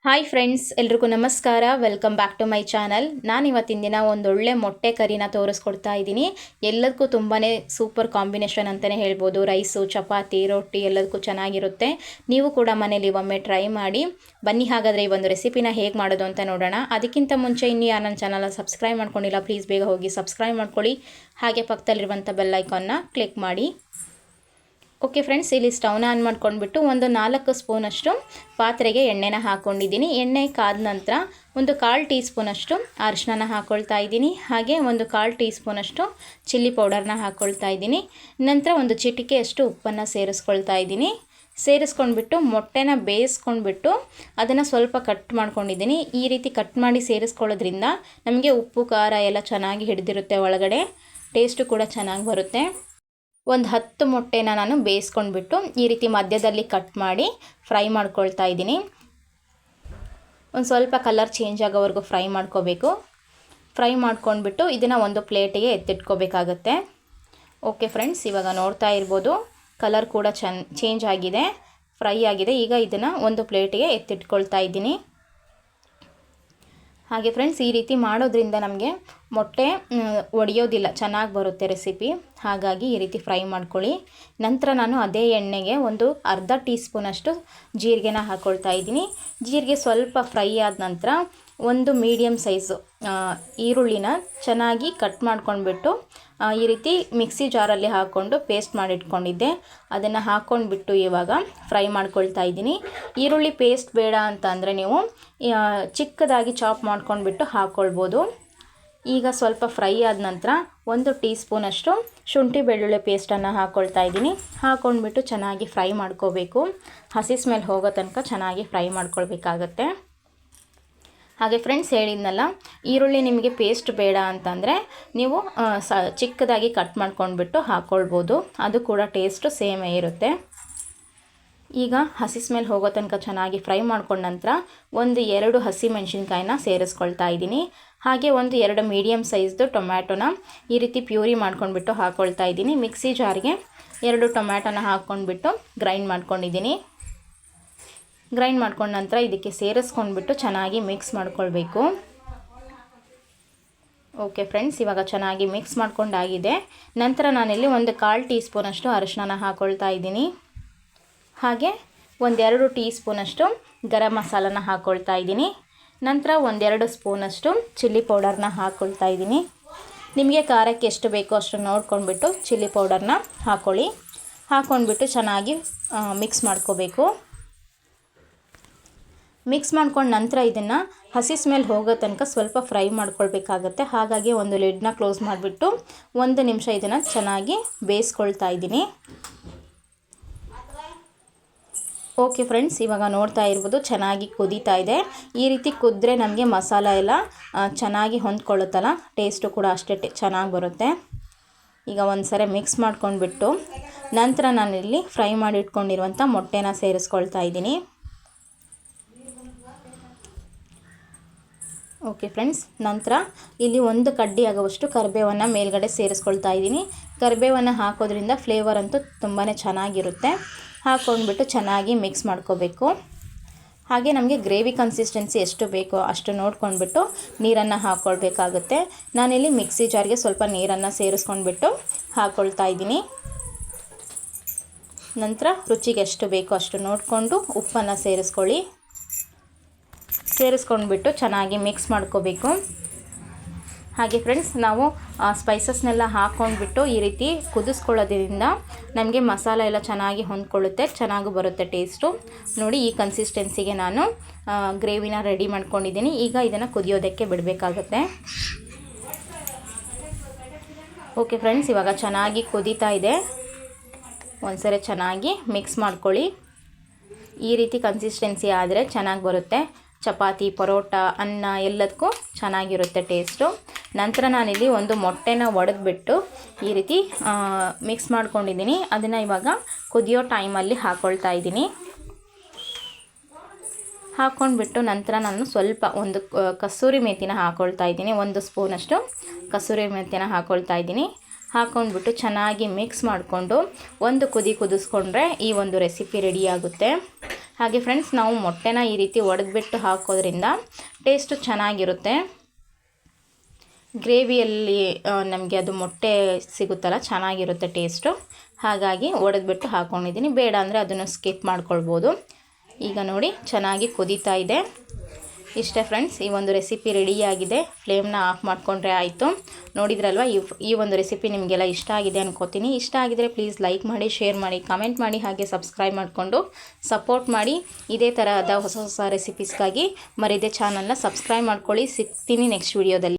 Hi friends, ಎಲ್ರಿಗೂ ನಮಸ್ಕಾರ. Welcome back to my channel. ನಾನು ಇವತ್ತಿನ ದಿನ ಒಂದೊಳ್ಳೆ ಮೊಟ್ಟೆ ಕರಿನ ತೋರಿಸ್ಕೊಡ್ತಾ ಇದ್ದೀನಿ. ಎಲ್ಲದಕ್ಕೂ ತುಂಬಾ ಸೂಪರ್ ಕಾಂಬಿನೇಷನ್ ಅಂತಲೇ ಹೇಳ್ಬೋದು. ರೈಸು, ಚಪಾತಿ, ರೊಟ್ಟಿ ಎಲ್ಲದಕ್ಕೂ ಚೆನ್ನಾಗಿರುತ್ತೆ. ನೀವು ಕೂಡ ಮನೇಲಿ ಒಮ್ಮೆ ಟ್ರೈ ಮಾಡಿ. ಬನ್ನಿ ಹಾಗಾದರೆ ಈ ಒಂದು ರೆಸಿಪಿನ ಹೇಗೆ ಮಾಡೋದು ಅಂತ ನೋಡೋಣ. ಅದಕ್ಕಿಂತ ಮುಂಚೆ ಇನ್ನೂ ಯಾರು ನನ್ನ ಚಾನಲ್ನ ಸಬ್ಸ್ಕ್ರೈಬ್ ಮಾಡ್ಕೊಂಡಿಲ್ಲ, ಪ್ಲೀಸ್ ಬೇಗ ಹೋಗಿ ಸಬ್ಸ್ಕ್ರೈಬ್ ಮಾಡ್ಕೊಳ್ಳಿ. ಹಾಗೆ ಪಕ್ಕದಲ್ಲಿರುವಂಥ ಬೆಲ್ ಐಕಾನ್ನ ಕ್ಲಿಕ್ ಮಾಡಿ. ಓಕೆ ಫ್ರೆಂಡ್ಸ್, ಇಲ್ಲಿ ಸ್ಟವ್ನ ಆನ್ ಮಾಡ್ಕೊಂಡ್ಬಿಟ್ಟು ಒಂದು 4 ಸ್ಪೂನಷ್ಟು ಪಾತ್ರೆಗೆ ಎಣ್ಣೆನ ಹಾಕ್ಕೊಂಡಿದ್ದೀನಿ. ಎಣ್ಣೆ ಕಾದ ನಂತರ ಒಂದು 1/4 ಟೀ ಸ್ಪೂನಷ್ಟು ಅರಿಶಿನ ಹಾಕ್ಕೊಳ್ತಾ ಇದ್ದೀನಿ. ಹಾಗೆ ಒಂದು 1/4 ಟೀ ಸ್ಪೂನಷ್ಟು ಚಿಲ್ಲಿ ಪೌಡರ್ನ ಹಾಕ್ಕೊಳ್ತಾ ಇದ್ದೀನಿ. ನಂತರ ಒಂದು ಚಿಟಿಕೆಯಷ್ಟು ಉಪ್ಪನ್ನು ಸೇರಿಸ್ಕೊಳ್ತಾ ಇದ್ದೀನಿ. ಸೇರಿಸ್ಕೊಂಡ್ಬಿಟ್ಟು ಮೊಟ್ಟೆನ ಬೇಯಿಸ್ಕೊಂಡ್ಬಿಟ್ಟು ಅದನ್ನು ಸ್ವಲ್ಪ ಕಟ್ ಮಾಡ್ಕೊಂಡಿದ್ದೀನಿ. ಈ ರೀತಿ ಕಟ್ ಮಾಡಿ ಸೇರಿಸ್ಕೊಳ್ಳೋದ್ರಿಂದ ನಮಗೆ ಉಪ್ಪು ಖಾರ ಎಲ್ಲ ಚೆನ್ನಾಗಿ ಹಿಡಿದಿರುತ್ತೆ, ಒಳಗಡೆ ಟೇಸ್ಟು ಕೂಡ ಚೆನ್ನಾಗಿ ಬರುತ್ತೆ. ಒಂದು 10 ಮೊಟ್ಟೆನ ನಾನು ಬೇಯಿಸ್ಕೊಂಡ್ಬಿಟ್ಟು ಈ ರೀತಿ ಮಧ್ಯದಲ್ಲಿ ಕಟ್ ಮಾಡಿ ಫ್ರೈ ಮಾಡ್ಕೊಳ್ತಾ ಇದ್ದೀನಿ. ಒಂದು ಸ್ವಲ್ಪ ಕಲರ್ ಚೇಂಜ್ ಆಗೋವರೆಗೂ ಫ್ರೈ ಮಾಡ್ಕೋಬೇಕು. ಫ್ರೈ ಮಾಡ್ಕೊಂಡ್ಬಿಟ್ಟು ಇದನ್ನು ಒಂದು ಪ್ಲೇಟಿಗೆ ಎತ್ತಿಟ್ಕೋಬೇಕಾಗತ್ತೆ. ಓಕೆ ಫ್ರೆಂಡ್ಸ್, ಇವಾಗ ನೋಡ್ತಾ ಇರ್ಬೋದು ಕಲರ್ ಕೂಡ ಚೇಂಜ್ ಆಗಿದೆ, ಫ್ರೈ ಆಗಿದೆ. ಈಗ ಇದನ್ನು ಒಂದು ಪ್ಲೇಟಿಗೆ ಎತ್ತಿಟ್ಕೊಳ್ತಾ ಇದ್ದೀನಿ. ಹಾಗೆ ಫ್ರೆಂಡ್ಸ್, ಈ ರೀತಿ ಮಾಡೋದ್ರಿಂದ ನಮಗೆ ಮೊಟ್ಟೆ ಒಡೆಯೋದಿಲ್ಲ, ಚೆನ್ನಾಗಿ ಬರುತ್ತೆ ರೆಸಿಪಿ. ಹಾಗಾಗಿ ಈ ರೀತಿ ಫ್ರೈ ಮಾಡ್ಕೊಳ್ಳಿ. ನಂತರ ನಾನು ಅದೇ ಎಣ್ಣೆಗೆ ಒಂದು ಅರ್ಧ ಟೀ ಸ್ಪೂನಷ್ಟು ಜೀರಿಗೆನ ಹಾಕ್ಕೊಳ್ತಾ ಇದ್ದೀನಿ. ಜೀರಿಗೆ ಸ್ವಲ್ಪ ಫ್ರೈ ಆದ ನಂತರ ಒಂದು ಮೀಡಿಯಮ್ ಸೈಜು ಈರುಳ್ಳಿನ ಚೆನ್ನಾಗಿ ಕಟ್ ಮಾಡ್ಕೊಂಡ್ಬಿಟ್ಟು ಈ ರೀತಿ ಮಿಕ್ಸಿ ಜಾರಲ್ಲಿ ಹಾಕ್ಕೊಂಡು ಪೇಸ್ಟ್ ಮಾಡಿಟ್ಕೊಂಡಿದ್ದೆ. ಅದನ್ನು ಹಾಕ್ಕೊಂಡ್ಬಿಟ್ಟು ಇವಾಗ ಫ್ರೈ ಮಾಡ್ಕೊಳ್ತಾ ಇದ್ದೀನಿ. ಈರುಳ್ಳಿ ಪೇಸ್ಟ್ ಬೇಡ ಅಂತ ಅಂದರೆ ನೀವು ಚಿಕ್ಕದಾಗಿ ಚಾಪ್ ಮಾಡ್ಕೊಂಡ್ಬಿಟ್ಟು ಹಾಕ್ಕೊಳ್ಬೋದು. ಈಗ ಸ್ವಲ್ಪ ಫ್ರೈ ಆದ ನಂತರ 1 ಟೀ ಸ್ಪೂನಷ್ಟು ಶುಂಠಿ ಬೆಳ್ಳುಳ್ಳಿ ಪೇಸ್ಟನ್ನು ಹಾಕ್ಕೊಳ್ತಾ ಇದ್ದೀನಿ. ಹಾಕ್ಕೊಂಡ್ಬಿಟ್ಟು ಚೆನ್ನಾಗಿ ಫ್ರೈ ಮಾಡ್ಕೋಬೇಕು. ಹಸಿ ಸ್ಮೆಲ್ ಹೋಗೋ ತನಕ ಚೆನ್ನಾಗಿ ಫ್ರೈ ಮಾಡ್ಕೊಳ್ಬೇಕಾಗತ್ತೆ. ಹಾಗೆ ಫ್ರೆಂಡ್ಸ್, ಹೇಳಿದ್ನಲ್ಲ, ಈರುಳ್ಳಿ ನಿಮಗೆ ಪೇಸ್ಟ್ ಬೇಡ ಅಂತಂದರೆ ನೀವು ಚಿಕ್ಕದಾಗಿ ಕಟ್ ಮಾಡ್ಕೊಂಡ್ಬಿಟ್ಟು ಹಾಕ್ಕೊಳ್ಬೋದು. ಅದು ಕೂಡ ಟೇಸ್ಟು ಸೇಮೇ ಇರುತ್ತೆ. ಈಗ ಹಸಿ ಸ್ಮೆಲ್ ಹೋಗೋ ತನಕ ಚೆನ್ನಾಗಿ ಫ್ರೈ ಮಾಡ್ಕೊಂಡ ನಂತರ 1-2 ಹಸಿ ಮೆಣಸಿನ್ಕಾಯಿನ ಸೇರಿಸ್ಕೊಳ್ತಾ ಇದ್ದೀನಿ. ಹಾಗೆ 1-2 ಮೀಡಿಯಮ್ ಸೈಜ್ದು ಟೊಮ್ಯಾಟೊನ ಈ ರೀತಿ ಪ್ಯೂರಿ ಮಾಡ್ಕೊಂಡ್ಬಿಟ್ಟು ಹಾಕ್ಕೊಳ್ತಾ ಇದ್ದೀನಿ. ಮಿಕ್ಸಿ ಜಾರ್ಗೆ 2 ಟೊಮ್ಯಾಟೊನ ಹಾಕ್ಕೊಂಡ್ಬಿಟ್ಟು ಗ್ರೈಂಡ್ ಮಾಡ್ಕೊಂಡಿದ್ದೀನಿ. ಗ್ರೈಂಡ್ ಮಾಡ್ಕೊಂಡ ನಂತರ ಇದಕ್ಕೆ ಸೇರಿಸ್ಕೊಂಡ್ಬಿಟ್ಟು ಚೆನ್ನಾಗಿ ಮಿಕ್ಸ್ ಮಾಡ್ಕೊಳ್ಬೇಕು. ಓಕೆ ಫ್ರೆಂಡ್ಸ್, ಇವಾಗ ಚೆನ್ನಾಗಿ ಮಿಕ್ಸ್ ಮಾಡ್ಕೊಂಡಾಗಿದೆ. ನಂತರ ನಾನಿಲ್ಲಿ ಒಂದು 1/4 ಟೀ ಸ್ಪೂನಷ್ಟು ಅರಿಶಿನ ಹಾಕ್ಕೊಳ್ತಾ ಇದ್ದೀನಿ. ಹಾಗೆ 1-2 ಟೀ ಸ್ಪೂನಷ್ಟು ಗರಂ ಮಸಾಲನ ಹಾಕ್ಕೊಳ್ತಾ ಇದ್ದೀನಿ. ನಂತರ 1-2 ಸ್ಪೂನಷ್ಟು ಚಿಲ್ಲಿ ಪೌಡರ್ನ ಹಾಕ್ಕೊಳ್ತಾ ಇದ್ದೀನಿ. ನಿಮಗೆ ಖಾರಕ್ಕೆ ಎಷ್ಟು ಬೇಕೋ ಅಷ್ಟು ನೋಡ್ಕೊಂಡ್ಬಿಟ್ಟು ಚಿಲ್ಲಿ ಪೌಡರ್ನ ಹಾಕ್ಕೊಳ್ಳಿ. ಹಾಕ್ಕೊಂಡ್ಬಿಟ್ಟು ಚೆನ್ನಾಗಿ ಮಿಕ್ಸ್ ಮಾಡ್ಕೋಬೇಕು. ಮಿಕ್ಸ್ ಮಾಡ್ಕೊಂಡು ನಂತರ ಇದನ್ನು ಹಸಿ ಸ್ಮೆಲ್ ಹೋಗೋ ತನಕ ಸ್ವಲ್ಪ ಫ್ರೈ ಮಾಡ್ಕೊಳ್ಬೇಕಾಗತ್ತೆ. ಹಾಗಾಗಿ ಒಂದು ಲಿಡ್ನ ಕ್ಲೋಸ್ ಮಾಡಿಬಿಟ್ಟು 1 ನಿಮಿಷ ಇದನ್ನು ಚೆನ್ನಾಗಿ ಬೇಯಿಸ್ಕೊಳ್ತಾ ಇದ್ದೀನಿ. ಓಕೆ ಫ್ರೆಂಡ್ಸ್, ಇವಾಗ ನೋಡ್ತಾ ಇರ್ಬೋದು ಚೆನ್ನಾಗಿ ಕುದೀತಾ ಇದೆ. ಈ ರೀತಿ ಕುದ್ರೆ ನಮಗೆ ಮಸಾಲ ಎಲ್ಲ ಚೆನ್ನಾಗಿ ಹೊಂದ್ಕೊಳ್ಳುತ್ತಲ್ಲ, ಟೇಸ್ಟು ಕೂಡ ಅಷ್ಟೇ ಚೆನ್ನಾಗಿ ಬರುತ್ತೆ. ಈಗ ಒಂದು ಸರಿ ಮಿಕ್ಸ್ ಮಾಡ್ಕೊಂಡ್ಬಿಟ್ಟು ನಂತರ ನಾನಿಲ್ಲಿ ಫ್ರೈ ಮಾಡಿ ಇಟ್ಕೊಂಡಿರುವಂಥ ಮೊಟ್ಟೆನ ಸೇರಿಸ್ಕೊಳ್ತಾ ಇದ್ದೀನಿ. ಓಕೆ ಫ್ರೆಂಡ್ಸ್, ನಂತರ ಇಲ್ಲಿ 1 ಕಡ್ಡಿ ಆಗುವಷ್ಟು ಕರಿಬೇವನ್ನು ಮೇಲ್ಗಡೆ ಸೇರಿಸ್ಕೊಳ್ತಾ ಇದ್ದೀನಿ. ಕರಿಬೇವನ್ನು ಹಾಕೋದ್ರಿಂದ ಫ್ಲೇವರ್ ಅಂತೂ ತುಂಬಾ ಚೆನ್ನಾಗಿರುತ್ತೆ. ಹಾಕ್ಕೊಂಡ್ಬಿಟ್ಟು ಚೆನ್ನಾಗಿ ಮಿಕ್ಸ್ ಮಾಡ್ಕೋಬೇಕು. ಹಾಗೆ ನಮಗೆ ಗ್ರೇವಿ ಕನ್ಸಿಸ್ಟೆನ್ಸಿ ಎಷ್ಟು ಬೇಕೋ ಅಷ್ಟು ನೋಡ್ಕೊಂಡ್ಬಿಟ್ಟು ನೀರನ್ನು ಹಾಕ್ಕೊಳ್ಬೇಕಾಗುತ್ತೆ. ನಾನಿಲ್ಲಿ ಮಿಕ್ಸಿ ಜಾರ್ಗೆ ಸ್ವಲ್ಪ ನೀರನ್ನು ಸೇರಿಸ್ಕೊಂಡ್ಬಿಟ್ಟು ಹಾಕ್ಕೊಳ್ತಾ ಇದ್ದೀನಿ. ನಂತರ ರುಚಿಗೆ ಎಷ್ಟು ಬೇಕೋ ಅಷ್ಟು ನೋಡಿಕೊಂಡು ಉಪ್ಪನ್ನು ಸೇರಿಸ್ಕೊಂಡ್ಬಿಟ್ಟು ಚೆನ್ನಾಗಿ ಮಿಕ್ಸ್ ಮಾಡ್ಕೋಬೇಕು. ಹಾಗೆ ಫ್ರೆಂಡ್ಸ್, ನಾವು ಸ್ಪೈಸಸ್ನೆಲ್ಲ ಹಾಕ್ಕೊಂಡ್ಬಿಟ್ಟು ಈ ರೀತಿ ಕುದಿಸ್ಕೊಳ್ಳೋದ್ರಿಂದ ನಮಗೆ ಮಸಾಲ ಎಲ್ಲ ಚೆನ್ನಾಗಿ ಹೊಂದ್ಕೊಳ್ಳುತ್ತೆ, ಚೆನ್ನಾಗಿ ಬರುತ್ತೆ ಟೇಸ್ಟು. ನೋಡಿ, ಈ ಕನ್ಸಿಸ್ಟೆನ್ಸಿಗೆ ನಾನು ಗ್ರೇವಿನ ರೆಡಿ ಮಾಡ್ಕೊಂಡಿದ್ದೀನಿ. ಈಗ ಇದನ್ನು ಕುದಿಯೋದಕ್ಕೆ ಬಿಡಬೇಕಾಗುತ್ತೆ. ಓಕೆ ಫ್ರೆಂಡ್ಸ್, ಇವಾಗ ಚೆನ್ನಾಗಿ ಕುದೀತಾ ಇದೆ. ಒಂದ್ಸರಿ ಚೆನ್ನಾಗಿ ಮಿಕ್ಸ್ ಮಾಡ್ಕೊಳ್ಳಿ. ಈ ರೀತಿ ಕನ್ಸಿಸ್ಟೆನ್ಸಿ ಆದರೆ ಚೆನ್ನಾಗಿ ಬರುತ್ತೆ. ಚಪಾತಿ, ಪರೋಟ, ಅನ್ನ ಎಲ್ಲದಕ್ಕೂ ಚೆನ್ನಾಗಿರುತ್ತೆ ಟೇಸ್ಟು. ನಂತರ ನಾನಿಲ್ಲಿ ಒಂದು ಮೊಟ್ಟೆನ ಒಡೆದ್ಬಿಟ್ಟು ಈ ರೀತಿ ಮಿಕ್ಸ್ ಮಾಡ್ಕೊಂಡಿದ್ದೀನಿ. ಅದನ್ನು ಇವಾಗ ಕುದಿಯೋ ಟೈಮಲ್ಲಿ ಹಾಕ್ಕೊಳ್ತಾ ಇದ್ದೀನಿ. ಹಾಕ್ಕೊಂಡ್ಬಿಟ್ಟು ನಂತರ ನಾನು ಸ್ವಲ್ಪ ಒಂದು ಕಸೂರಿ ಮೇಥಿನ ಹಾಕ್ಕೊಳ್ತಾ ಇದ್ದೀನಿ. 1 ಸ್ಪೂನಷ್ಟು ಕಸೂರಿ ಮೇಥಿನ ಹಾಕ್ಕೊಳ್ತಾ ಇದ್ದೀನಿ. ಹಾಕ್ಕೊಂಡ್ಬಿಟ್ಟು ಚೆನ್ನಾಗಿ ಮಿಕ್ಸ್ ಮಾಡಿಕೊಂಡು ಒಂದು ಕುದಿ ಕುದಿಸ್ಕೊಂಡ್ರೆ ಈ ಒಂದು ರೆಸಿಪಿ ರೆಡಿಯಾಗುತ್ತೆ. ಹಾಗೆ ಫ್ರೆಂಡ್ಸ್, ನಾವು ಮೊಟ್ಟೆನ ಈ ರೀತಿ ಒಡೆದ್ಬಿಟ್ಟು ಹಾಕೋದ್ರಿಂದ ಟೇಸ್ಟು ಚೆನ್ನಾಗಿರುತ್ತೆ. ಗ್ರೇವಿಯಲ್ಲಿ ನಮಗೆ ಅದು ಮೊಟ್ಟೆ ಸಿಗುತ್ತಲ್ಲ, ಚೆನ್ನಾಗಿರುತ್ತೆ ಟೇಸ್ಟು. ಹಾಗಾಗಿ ಒಡೆದ್ಬಿಟ್ಟು ಹಾಕ್ಕೊಂಡಿದ್ದೀನಿ. ಬೇಡ ಅಂದರೆ ಅದನ್ನು ಸ್ಕಿಪ್ ಮಾಡ್ಕೊಳ್ಬೋದು. ಈಗ ನೋಡಿ ಚೆನ್ನಾಗಿ ಕುದೀತಾ ಇದೆ. ಇಷ್ಟೇ ಫ್ರೆಂಡ್ಸ್, ಈ ಒಂದು ರೆಸಿಪಿ ರೆಡಿಯಾಗಿದೆ. ಫ್ಲೇಮ್ನ ಆಫ್ ಮಾಡಿಕೊಂಡ್ರೆ ಆಯಿತು. ನೋಡಿದ್ರಲ್ವ, ಈ ಒಂದು ರೆಸಿಪಿ ನಿಮಗೆಲ್ಲ ಇಷ್ಟ ಆಗಿದೆ ಅನ್ಕೋತೀನಿ. ಇಷ್ಟ ಆಗಿದರೆ ಪ್ಲೀಸ್ ಲೈಕ್ ಮಾಡಿ, ಶೇರ್ ಮಾಡಿ, ಕಮೆಂಟ್ ಮಾಡಿ, ಹಾಗೆ ಸಬ್ಸ್ಕ್ರೈಬ್ ಮಾಡಿಕೊಂಡು ಸಪೋರ್ಟ್ ಮಾಡಿ. ಇದೇ ಥರದ ಹೊಸ ಹೊಸ ರೆಸಿಪೀಸ್ಗಾಗಿ ಮರಿದೇ ಚಾನಲ್ನ ಸಬ್ಸ್ಕ್ರೈಬ್ ಮಾಡ್ಕೊಳ್ಳಿ. ಸಿಗ್ತೀನಿ ನೆಕ್ಸ್ಟ್ ವಿಡಿಯೋದಲ್ಲಿ.